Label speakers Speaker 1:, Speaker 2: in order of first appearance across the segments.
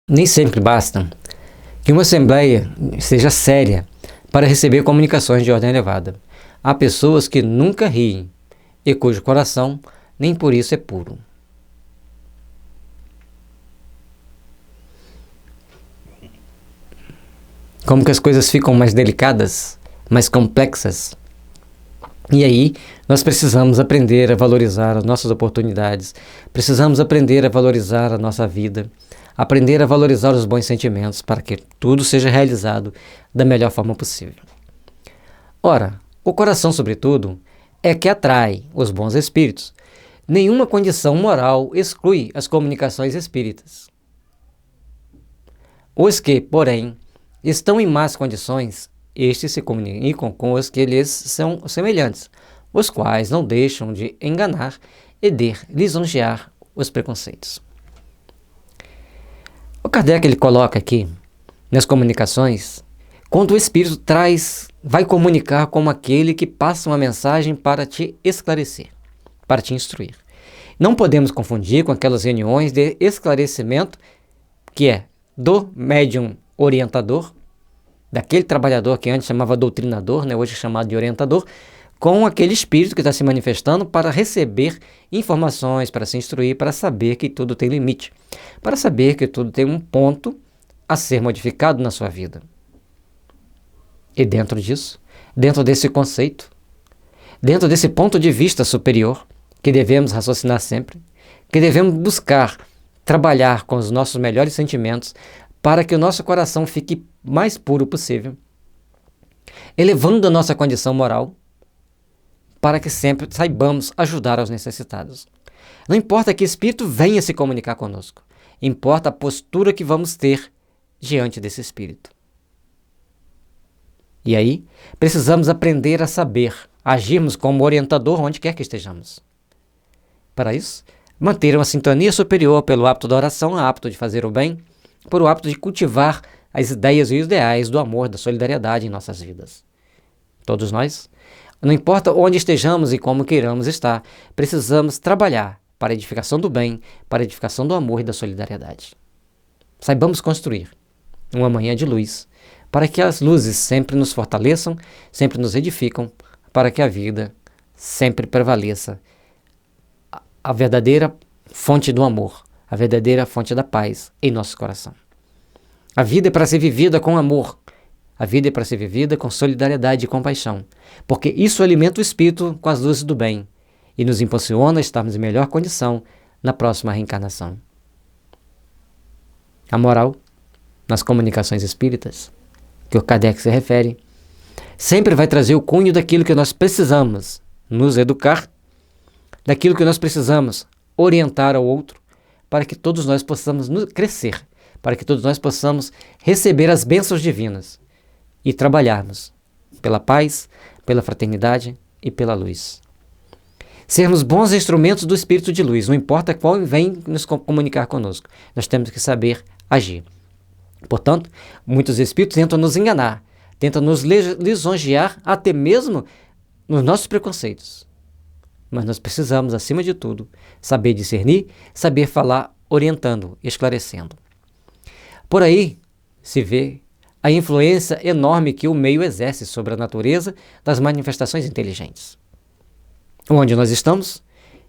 Speaker 1: Nem sempre basta que uma assembleia seja séria para receber comunicações de ordem elevada. Há pessoas que nunca riem e cujo coração nem por isso é puro. Como que as coisas ficam mais delicadas, mais complexas? E aí, nós precisamos aprender a valorizar as nossas oportunidades, precisamos aprender a valorizar a nossa vida, aprender a valorizar os bons sentimentos para que tudo seja realizado da melhor forma possível. Ora, o coração, sobretudo, é que atrai os bons espíritos. Nenhuma condição moral exclui as comunicações espíritas. Os que, porém, estão em más condições, estes se comunicam com os que lhes são semelhantes, os quais não deixam de enganar e de lisonjear os preconceitos. O Kardec ele coloca aqui, nas comunicações, quando o Espírito vai comunicar como aquele que passa uma mensagem para te esclarecer, para te instruir. Não podemos confundir com aquelas reuniões de esclarecimento que é do médium orientador, daquele trabalhador que antes chamava doutrinador, hoje é chamado de orientador, com aquele espírito que está se manifestando para receber informações, para se instruir, para saber que tudo tem limite, para saber que tudo tem um ponto a ser modificado na sua vida. E dentro disso, dentro desse conceito, dentro desse ponto de vista superior, que devemos raciocinar sempre, que devemos buscar trabalhar com os nossos melhores sentimentos para que o nosso coração fique mais puro possível, elevando a nossa condição moral, para que sempre saibamos ajudar aos necessitados. Não importa que espírito venha se comunicar conosco, importa a postura que vamos ter diante desse espírito. E aí, precisamos aprender a saber agirmos como orientador onde quer que estejamos. Para isso, manter uma sintonia superior pelo hábito da oração, hábito de fazer o bem, por o hábito de cultivar as ideias e os ideais do amor, da solidariedade em nossas vidas. Todos nós, não importa onde estejamos e como queiramos estar, precisamos trabalhar para a edificação do bem, para a edificação do amor e da solidariedade. Saibamos construir uma manhã de luz, para que as luzes sempre nos fortaleçam, sempre nos edificam, para que a vida sempre prevaleça a verdadeira fonte do amor, a verdadeira fonte da paz em nosso coração. A vida é para ser vivida com amor, a vida é para ser vivida com solidariedade e compaixão, porque isso alimenta o espírito com as luzes do bem e nos impulsiona a estarmos em melhor condição na próxima reencarnação. A moral, nas comunicações espíritas, que o Kardec se refere, sempre vai trazer o cunho daquilo que nós precisamos nos educar, daquilo que nós precisamos orientar ao outro, para que todos nós possamos crescer, para que todos nós possamos receber as bênçãos divinas e trabalharmos pela paz, pela fraternidade e pela luz. Sermos bons instrumentos do Espírito de luz, não importa qual vem nos comunicar conosco, nós temos que saber agir. Portanto, muitos espíritos tentam nos enganar, tentam nos lisonjear até mesmo nos nossos preconceitos. Mas nós precisamos, acima de tudo, saber discernir, saber falar orientando, esclarecendo. Por aí se vê a influência enorme que o meio exerce sobre a natureza das manifestações inteligentes. Onde nós estamos?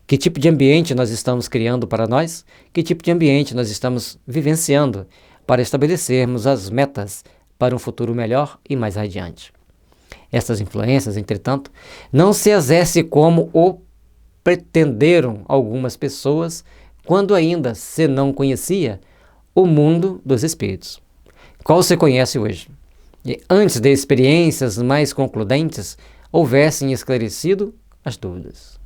Speaker 1: Que tipo de ambiente nós estamos criando para nós? Que tipo de ambiente nós estamos vivenciando para estabelecermos as metas para um futuro melhor e mais radiante? Essas influências, entretanto, não se exercem como o pretenderam algumas pessoas quando ainda se não conhecia o mundo dos espíritos, qual se conhece hoje. E antes de experiências mais concludentes houvessem esclarecido as dúvidas.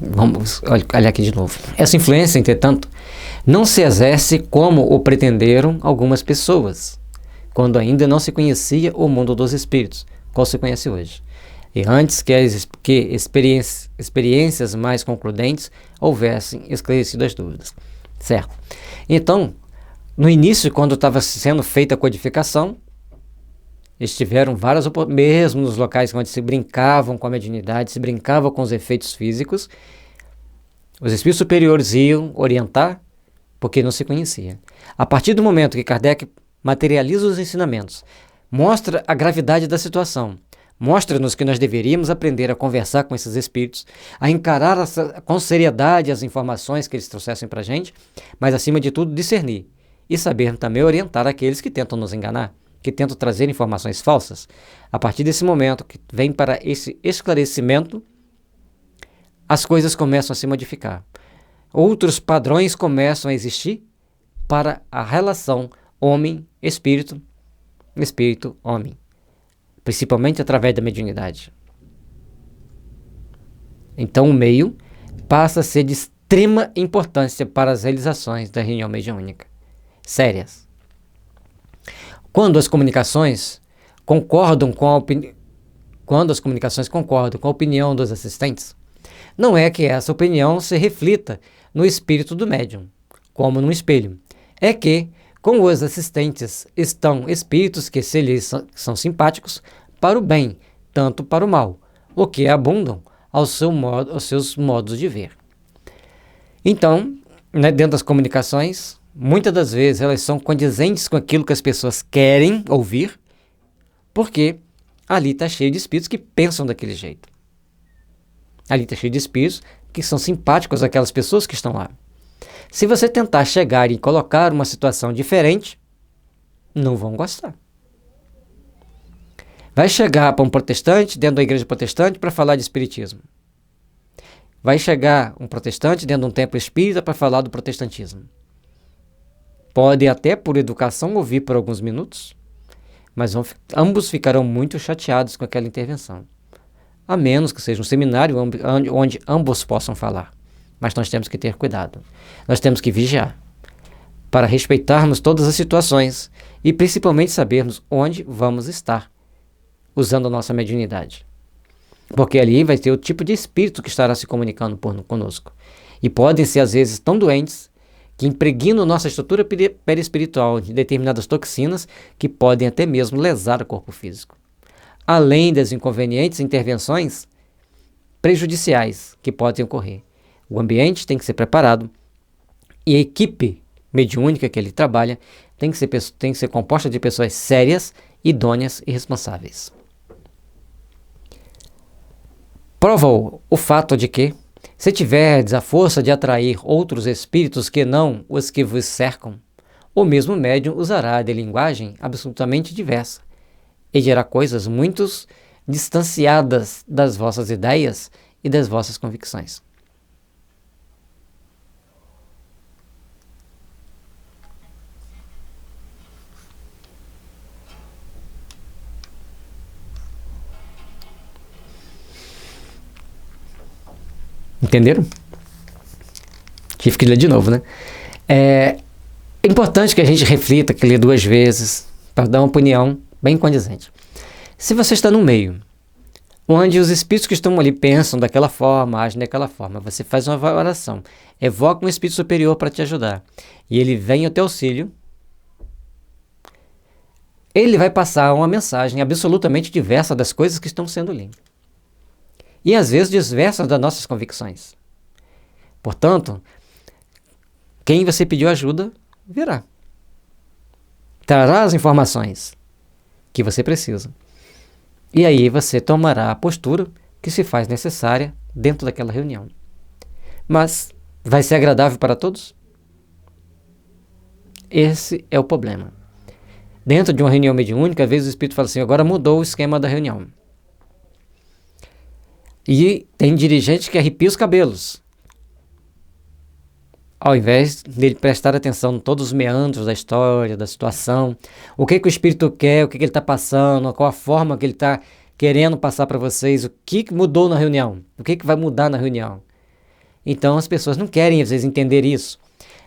Speaker 1: Vamos olhar aqui de novo. Essa influência, entretanto, não se exerce como o pretenderam algumas pessoas, quando ainda não se conhecia o mundo dos espíritos, qual se conhece hoje. E antes que experiências mais concludentes houvessem esclarecido as dúvidas. Certo? Então, no início, quando estava sendo feita a codificação, Eles tiveram várias oportunidades, mesmo nos locais onde se brincavam com a mediunidade, se brincavam com os efeitos físicos, os espíritos superiores iam orientar, porque não se conhecia. A partir do momento que Kardec materializa os ensinamentos, mostra a gravidade da situação, mostra-nos que nós deveríamos aprender a conversar com esses espíritos, a encarar com seriedade as informações que eles trouxessem para a gente, mas acima de tudo discernir e saber também orientar aqueles que tentam nos enganar, que tentam trazer informações falsas. A partir desse momento que vem para esse esclarecimento, as coisas começam a se modificar. Outros padrões começam a existir para a relação homem-espírito, espírito-homem, principalmente através da mediunidade. Então o meio passa a ser de extrema importância para as realizações da reunião mediúnica, sérias. Quando as comunicações concordam com a opinião dos assistentes, não é que essa opinião se reflita no espírito do médium, como num espelho. É que, com os assistentes, estão espíritos que se lhes são simpáticos para o bem, tanto para o mal, o que abundam aos seus modos de ver. Então, dentro das comunicações, muitas das vezes elas são condizentes com aquilo que as pessoas querem ouvir, porque ali está cheio de espíritos que pensam daquele jeito. Ali está cheio de espíritos que são simpáticos àquelas pessoas que estão lá. Se você tentar chegar e colocar uma situação diferente, não vão gostar. Vai chegar para um protestante dentro da igreja protestante para falar de espiritismo. Vai chegar um protestante dentro de um templo espírita para falar do protestantismo. Pode até, por educação, ouvir por alguns minutos, mas ambos ficarão muito chateados com aquela intervenção. A menos que seja um seminário onde ambos possam falar. Mas nós temos que ter cuidado. Nós temos que vigiar para respeitarmos todas as situações e principalmente sabermos onde vamos estar usando a nossa mediunidade. Porque ali vai ter o tipo de espírito que estará se comunicando conosco. E podem ser, às vezes, tão doentes que impregnam nossa estrutura perispiritual de determinadas toxinas que podem até mesmo lesar o corpo físico. Além das inconvenientes intervenções prejudiciais que podem ocorrer. O ambiente tem que ser preparado e a equipe mediúnica que ele trabalha tem que ser composta de pessoas sérias, idôneas e responsáveis. Prova o fato de que, se tiverdes a força de atrair outros espíritos que não os que vos cercam, o mesmo médium usará de linguagem absolutamente diversa e dirá coisas muito distanciadas das vossas ideias e das vossas convicções. Entenderam? Tive que ler de novo, né? É importante que a gente reflita, que lê 2 vezes, para dar uma opinião bem condizente. Se você está no meio, onde os espíritos que estão ali pensam daquela forma, agem daquela forma, você faz uma oração, evoca um espírito superior para te ajudar, e ele vem ao teu auxílio, ele vai passar uma mensagem absolutamente diversa das coisas que estão sendo ali. E às vezes diversas das nossas convicções. Portanto, quem você pediu ajuda, virá. Trará as informações que você precisa. E aí você tomará a postura que se faz necessária dentro daquela reunião. Mas vai ser agradável para todos? Esse é o problema. Dentro de uma reunião mediúnica, às vezes o espírito fala assim, agora mudou o esquema da reunião. E tem dirigente que arrepia os cabelos. Ao invés dele prestar atenção em todos os meandros da história, da situação, o que o espírito quer, o que ele está passando, qual a forma que ele está querendo passar para vocês, o que mudou na reunião, o que vai mudar na reunião. Então as pessoas não querem, às vezes, entender isso.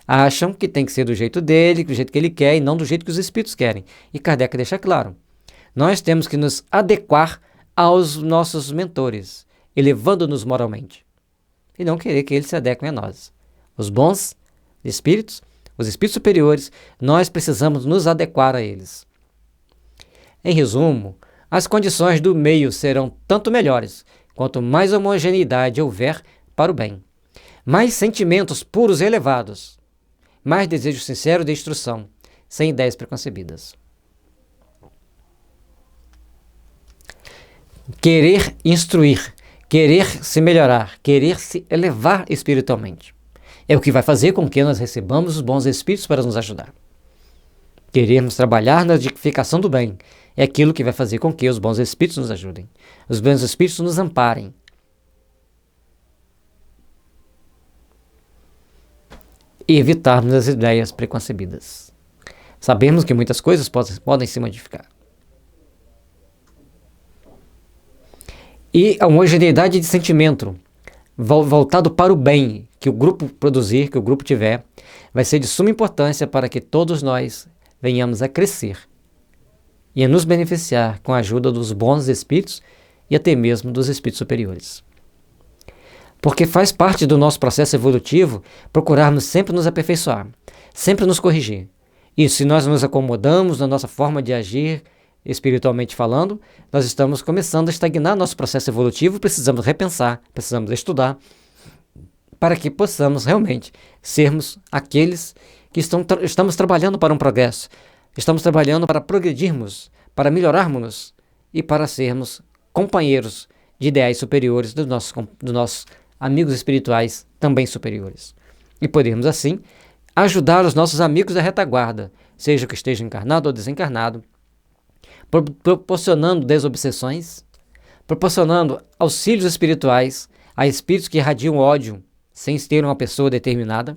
Speaker 1: Acham que tem que ser do jeito dele, do jeito que ele quer, e não do jeito que os espíritos querem. E Kardec deixa claro, nós temos que nos adequar aos nossos mentores, elevando-nos moralmente, e não querer que eles se adequem a nós. Os bons espíritos, os espíritos superiores, nós precisamos nos adequar a eles. Em resumo, as condições do meio serão tanto melhores, quanto mais homogeneidade houver para o bem, mais sentimentos puros e elevados, mais desejo sincero de instrução, sem ideias preconcebidas. Querer instruir, querer se melhorar, querer se elevar espiritualmente, é o que vai fazer com que nós recebamos os bons espíritos para nos ajudar. Queremos trabalhar na edificação do bem, é aquilo que vai fazer com que os bons espíritos nos ajudem, os bons espíritos nos amparem. E evitarmos as ideias preconcebidas. Sabemos que muitas coisas podem se modificar. E a homogeneidade de sentimento voltado para o bem que o grupo produzir, que o grupo tiver, vai ser de suma importância para que todos nós venhamos a crescer e a nos beneficiar com a ajuda dos bons espíritos e até mesmo dos espíritos superiores. Porque faz parte do nosso processo evolutivo procurarmos sempre nos aperfeiçoar, sempre nos corrigir. E se nós nos acomodamos na nossa forma de agir, espiritualmente falando, nós estamos começando a estagnar nosso processo evolutivo, precisamos repensar, precisamos estudar, para que possamos realmente sermos aqueles que estamos trabalhando para um progresso, estamos trabalhando para progredirmos, para melhorarmos e para sermos companheiros de ideais superiores dos nossos amigos espirituais também superiores. E podemos, assim, ajudar os nossos amigos da retaguarda, seja que esteja encarnado ou desencarnado, proporcionando desobsessões, proporcionando auxílios espirituais a espíritos que irradiam ódio sem ter uma pessoa determinada,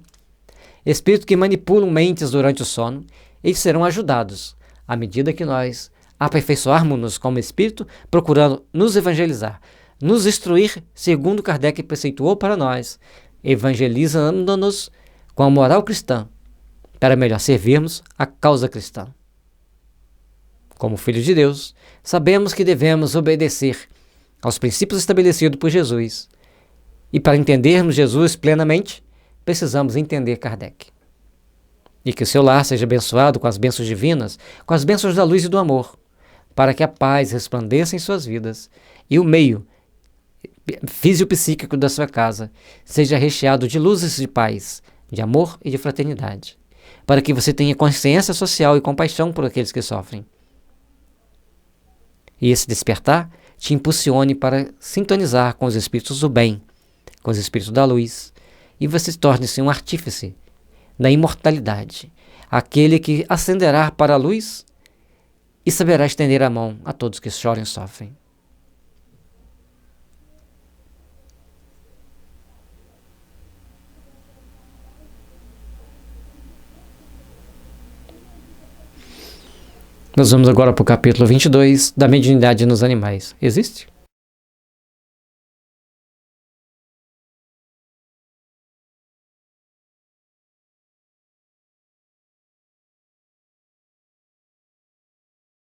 Speaker 1: espíritos que manipulam mentes durante o sono, eles serão ajudados à medida que nós aperfeiçoarmos-nos como espírito, procurando nos evangelizar, nos instruir segundo Kardec preceituou para nós, evangelizando-nos com a moral cristã, para melhor servirmos a causa cristã. Como filhos de Deus, sabemos que devemos obedecer aos princípios estabelecidos por Jesus. E para entendermos Jesus plenamente, precisamos entender Kardec. E que o seu lar seja abençoado com as bênçãos divinas, com as bênçãos da luz e do amor, para que a paz resplandeça em suas vidas e o meio físico-psíquico da sua casa seja recheado de luzes de paz, de amor e de fraternidade, para que você tenha consciência social e compaixão por aqueles que sofrem. E esse despertar te impulsione para sintonizar com os espíritos do bem, com os espíritos da luz, e você torne-se um artífice da imortalidade, aquele que ascenderá para a luz e saberá estender a mão a todos que choram e sofrem. Nós vamos agora para o capítulo 22 da mediunidade nos animais. Existe?